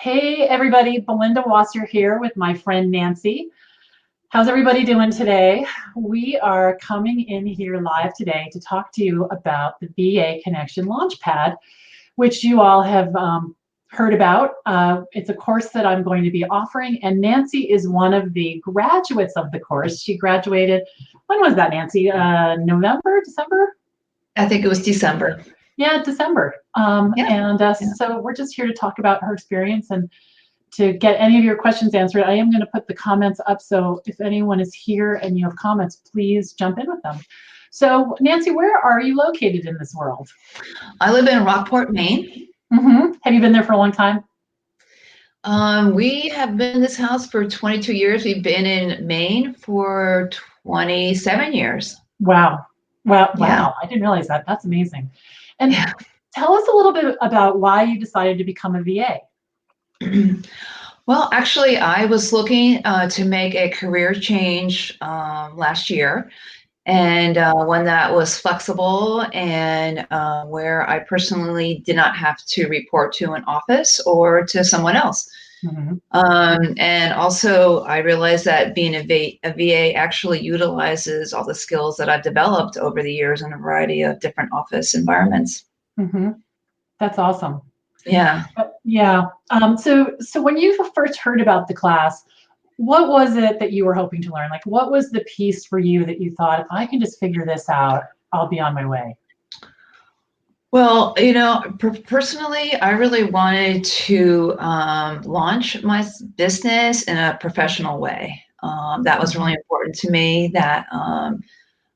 Hey everybody, Belinda Wasser here with my friend Nancy. How's everybody doing today? We are coming in here live today to talk to you about the VA Connection Launchpad, which you all have heard about. It's a course that I'm going to be offering, and Nancy is one of the graduates of the course. She graduated, when was that, Nancy? November, December? I think it was December. Yeah, December. So we're just here to talk about her experience and to get any of your questions answered. I am going to put the comments up, so if anyone is here and you have comments, please jump in with them. So Nancy, where are you located in this world? I live in Rockport, Maine. Have you been there for a long time? We have been in this house for 22 years. We've been in Maine for 27 years. Wow. Wow. I didn't realize that. That's amazing. And tell us a little bit about why you decided to become a VA. Well, actually, I was looking to make a career change last year, and one that was flexible and where I personally did not have to report to an office or to someone else. And also, I realized that being a VA actually utilizes all the skills that I've developed over the years in a variety of different office environments. That's awesome. Yeah. So when you first heard about the class, what was it that you were hoping to learn? Like, what was the piece for you that you thought, if I can just figure this out, I'll be on my way? Well, personally, I really wanted to launch my business in a professional way. That was really important to me, that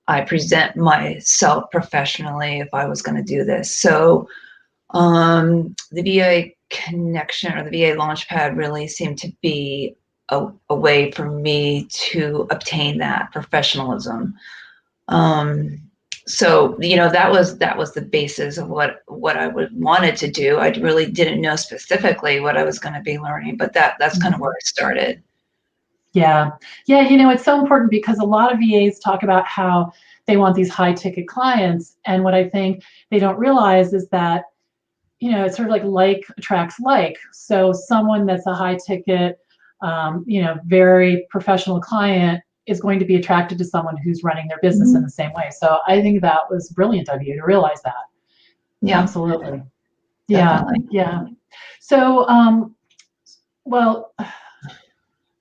I present myself professionally if I was going to do this. So the VA connection, or the VA Launchpad, really seemed to be a way for me to obtain that professionalism. So that was the basis of what I wanted to do. I really didn't know specifically what I was going to be learning, but that's kind of where it started. Yeah, it's so important, because a lot of VAs talk about how they want these high ticket clients, and what I think they don't realize is that it's sort of like attracts like. So someone that's a high ticket, very professional client is going to be attracted to someone who's running their business in the same way. So I think that was brilliant of you to realize that. Yeah, absolutely. Definitely. Yeah. So,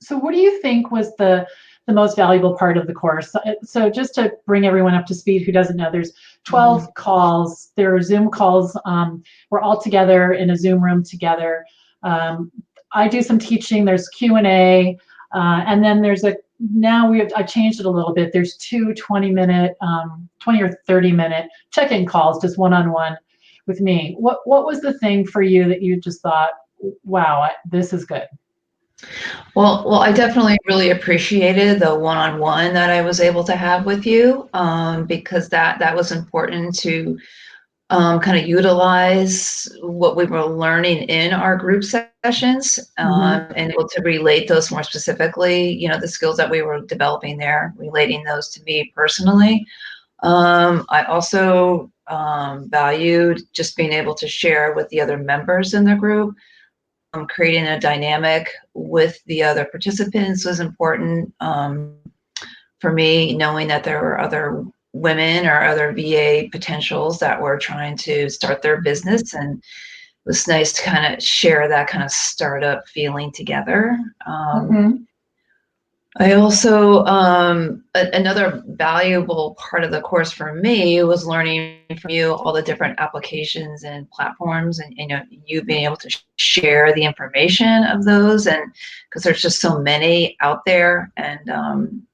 so what do you think was the most valuable part of the course? So just to bring everyone up to speed who doesn't know, there's 12 calls. There are Zoom calls. We're all together in a Zoom room together. I do some teaching. There's Q&A, and then there's I changed it a little bit. There's two 20 or 30 minute check-in calls, just one-on-one with me. What was the thing for you that you just thought, wow, this is good? Well, I definitely really appreciated the one-on-one that I was able to have with you, because that was important to kind of utilize what we were learning in our group sessions, and able to relate those more specifically, the skills that we were developing there, relating those to me personally. I also valued just being able to share with the other members in the group. Creating a dynamic with the other participants was important for me, knowing that there were other women or other VA potentials that were trying to start their business, and it was nice to kind of share that kind of startup feeling together. I also, another valuable part of the course for me was learning from you all the different applications and platforms, and you being able to share the information of those, and because there's just so many out there, and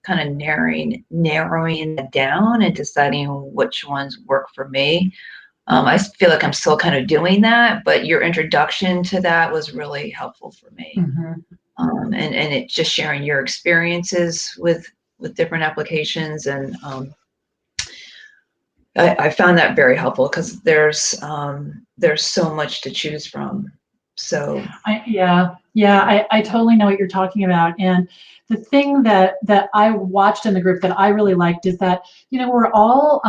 kind of narrowing it down and deciding which ones work for me. I feel like I'm still kind of doing that, but your introduction to that was really helpful for me. And it just sharing your experiences with different applications, and I found that very helpful, because there's so much to choose from. So I totally know what you're talking about. And the thing that I watched in the group that I really liked is that we're all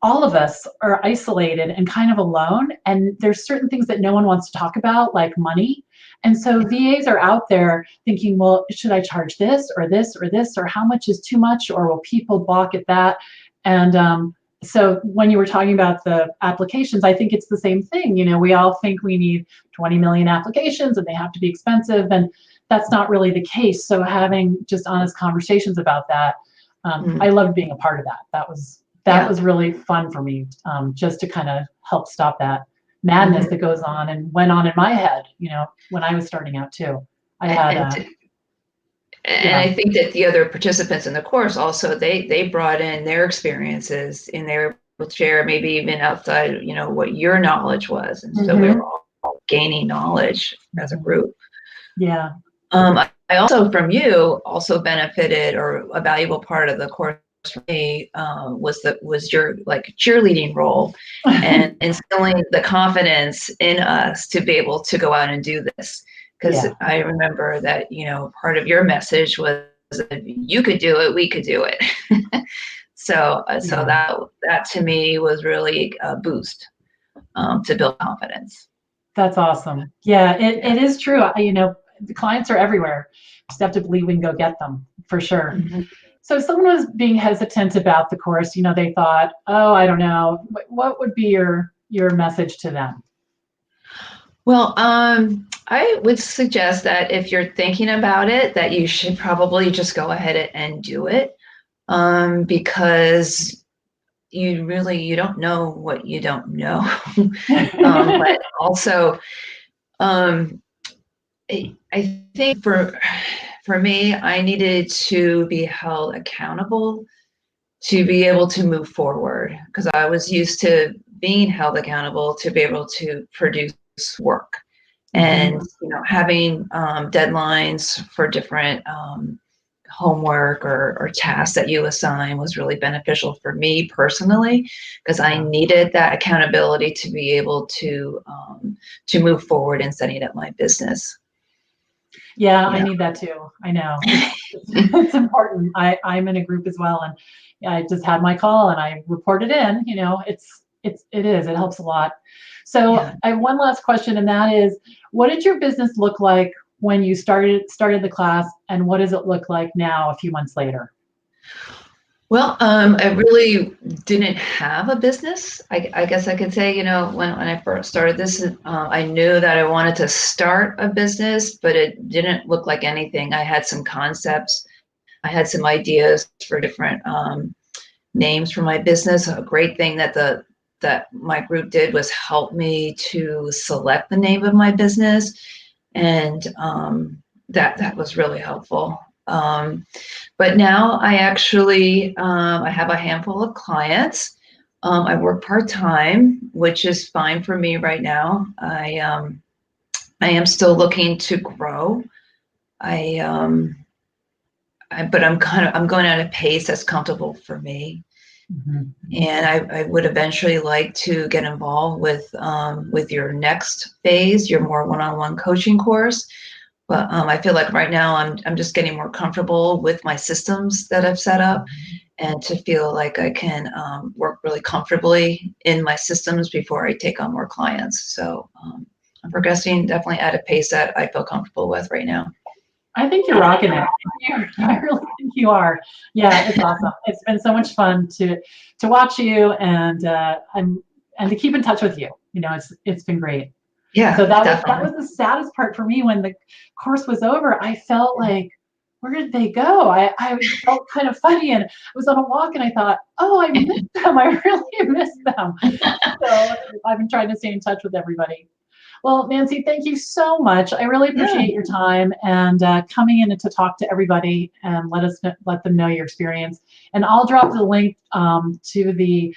all of us are isolated and kind of alone, and there's certain things that no one wants to talk about, like money. And so VAs are out there thinking, well, should I charge this or this or this, or how much is too much, or will people balk at that? And so when you were talking about the applications, I think it's the same thing. You know, we all think we need 20 million applications and they have to be expensive, and that's not really the case. So having just honest conversations about that, I loved being a part of that. That was really fun for me, just to kind of help stop that madness that goes on and went on in my head, you know, when I was starting out too. I had and I think that the other participants in the course also, they brought in their experiences and they were able to share maybe even outside, you know, what your knowledge was. And so we were all gaining knowledge as a group. Yeah. I also, from you, also benefited, or a valuable part of the course for me was your like cheerleading role and instilling the confidence in us to be able to go out and do this. Because I remember that, you know, part of your message was, if you could do it, we could do it. So that to me was really a boost to build confidence. That's awesome. Yeah, it is true. You know, the clients are everywhere. Just have to believe we can go get them, for sure. So if someone was being hesitant about the course, you know, they thought, oh, I don't know, what would be your message to them? Well, I would suggest that if you're thinking about it, that you should probably just go ahead and do it, because you don't know what you don't know. But also, I think for me, I needed to be held accountable to be able to move forward, because I was used to being held accountable to be able to produce work, and you know, having deadlines for different homework or tasks that you assign was really beneficial for me personally, because I needed that accountability to be able to move forward in setting up my business. Yeah, I need that too. I know it's important. I'm in a group as well, and I just had my call and I reported in. You know, it helps a lot. So I have one last question, and that is, what did your business look like when you started the class, and what does it look like now, a few months later? Well, I really didn't have a business. I guess I could say, you know, when I first started this, I knew that I wanted to start a business, but it didn't look like anything. I had some concepts. I had some ideas for different names for my business. A great thing that my group did was help me to select the name of my business, and that was really helpful. But now I actually I have a handful of clients. I work part-time, which is fine for me right now. I am still looking to grow. But I'm going at a pace that's comfortable for me. And I would eventually like to get involved with your next phase, your more one-on-one coaching course. But I feel like right now I'm just getting more comfortable with my systems that I've set up, and to feel like I can work really comfortably in my systems before I take on more clients. So I'm progressing definitely at a pace that I feel comfortable with right now. I think you're rocking it. I really think you are. Yeah, it's awesome. It's been so much fun to watch you and to keep in touch with you. You know, it's been great. Yeah. So that was the saddest part for me when the course was over. I felt like, where did they go? I felt kind of funny, and I was on a walk and I thought, oh, I missed them. I really missed them. So I've been trying to stay in touch with everybody. Well, Nancy, thank you so much. I really appreciate your time and coming in to talk to everybody and let them know your experience. And I'll drop the link to the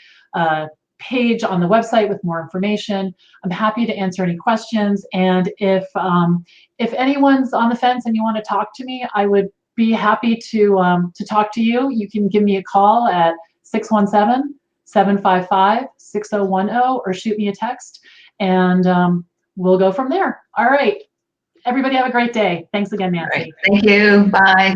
page on the website with more information. I'm happy to answer any questions. And if anyone's on the fence and you want to talk to me, I would be happy to talk to you. You can give me a call at 617-755-6010 or shoot me a text, and we'll go from there. All right. Everybody have a great day. Thanks again, Nancy. All right. Thank you. Bye.